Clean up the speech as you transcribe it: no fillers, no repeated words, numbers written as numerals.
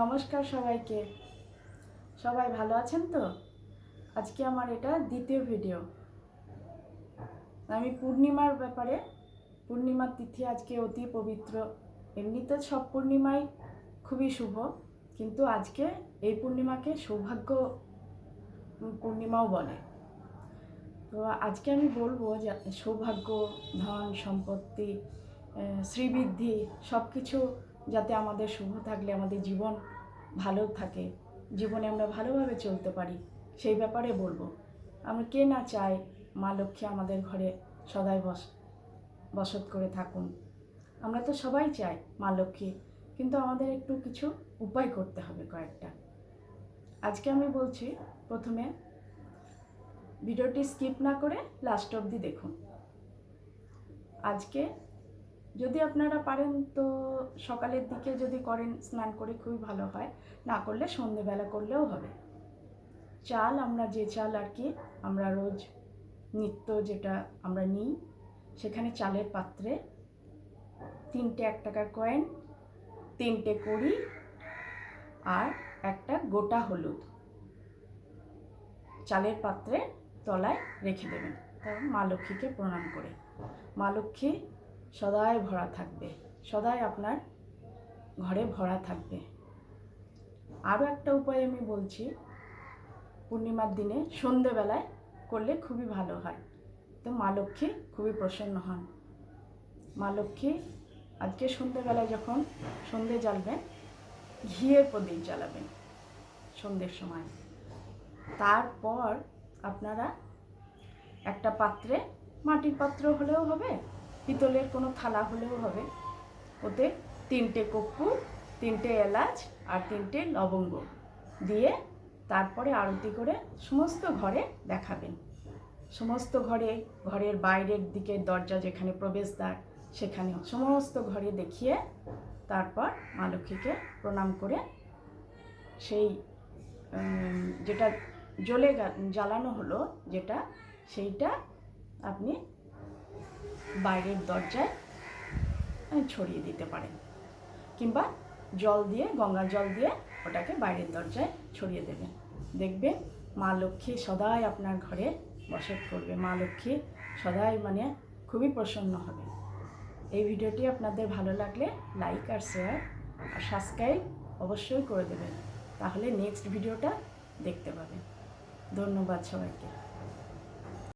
নমস্কার সবাইকে। সবাই ভালো আছেন তো? আজকে আমার এটা দ্বিতীয় ভিডিও। আমি পূর্ণিমার ব্যাপারে, পূর্ণিমার তিথি আজকে অতি পবিত্র। এমনিতে সব পূর্ণিমাই খুবই শুভ, কিন্তু আজকে এই পূর্ণিমাকে সৌভাগ্য পূর্ণিমাও বলে। তো আজকে আমি বলবো যে সৌভাগ্য, ধন সম্পত্তি, শ্রীবৃদ্ধি সব কিছু যাতে আমাদের শুভ থাকলে আমাদের জীবন ভালো থাকে, জীবনে আমরা ভালোভাবে চলতে পারি, সেই ব্যাপারে বলবো। আমরা কে না চাই মা লক্ষ্মী আমাদের ঘরে সদাই বসত করে থাকুন। আমরা তো সবাই চাই মা লক্ষ্মী, কিন্তু আমাদের একটু কিছু উপায় করতে হবে কয়েকটা। আজকে আমি বলছি, প্রথমে ভিডিওটি স্কিপ না করে লাস্ট অবধি দেখুন। আজকে যদি আপনারা পারেন তো সকালের দিকে যদি করেন, স্নান করে খুবই ভালো হয়, না করলে সন্ধেবেলা করলেও হবে। চাল, আমরা যে চাল আর কি আমরা রোজ নিত্য যেটা আমরা নিই, সেখানে চালের পাত্রে 3টে 1 টাকার কয়েন, 3টে কড়ি আর একটা গোটা হলুদ চালের পাত্রে তলায় রেখে দেবেন, কারণ মা লক্ষ্মীকে প্রণাম করে। মা লক্ষ্মী সদাই ভরা থাকবে, সদাই আপনার ঘরে ভরা থাকবে। আরও একটা উপায় আমি বলছি, পূর্ণিমার দিনে সন্ধেবেলায় করলে খুবই ভালো হয়, তো মা লক্ষ্মী খুবই প্রসন্ন হন। মা লক্ষ্মী আজকে সন্ধেবেলায় যখন সন্ধে জ্বালবেন, ঘিয়ের প্রদীপ জ্বালাবেন সন্ধ্যের সময়। তারপর আপনারা একটা পাত্রে, মাটির পাত্র হলেও হবে, পিতলের কোনো থালা হলেও হবে, ওতে 3টে কর্পূর, 3টে এলাচ আর 3টে লবঙ্গ দিয়ে তারপরে আরতি করে সমস্ত ঘরে দেখাবেন। সমস্ত ঘরে, ঘরের বাইরের দিকে দরজা যেখানে প্রবেশদ্বার, সেখানেও সমস্ত ঘরে দেখিয়ে তারপর মা লক্ষ্মীকে প্রণাম করে সেই যেটা জ্বালানো হলো যেটা, সেইটা আপনি বাইরের দরজায় ছড়িয়ে দিতে পারেন, কিংবা জল দিয়ে, গঙ্গা জল দিয়ে ওটাকে বাইরের দরজায় ছড়িয়ে দেবেন। দেখবেন মা লক্ষ্মী সদাই আপনার ঘরে বসত করবে। মা লক্ষ্মী সদাই খুবই প্রসন্ন হবে। এই ভিডিওটি আপনাদের ভালো লাগলে লাইক আর শেয়ার আর সাবস্ক্রাইব অবশ্যই করে দেবেন, তাহলে নেক্সট ভিডিওটা দেখতে পাবেন। ধন্যবাদ সবাইকে।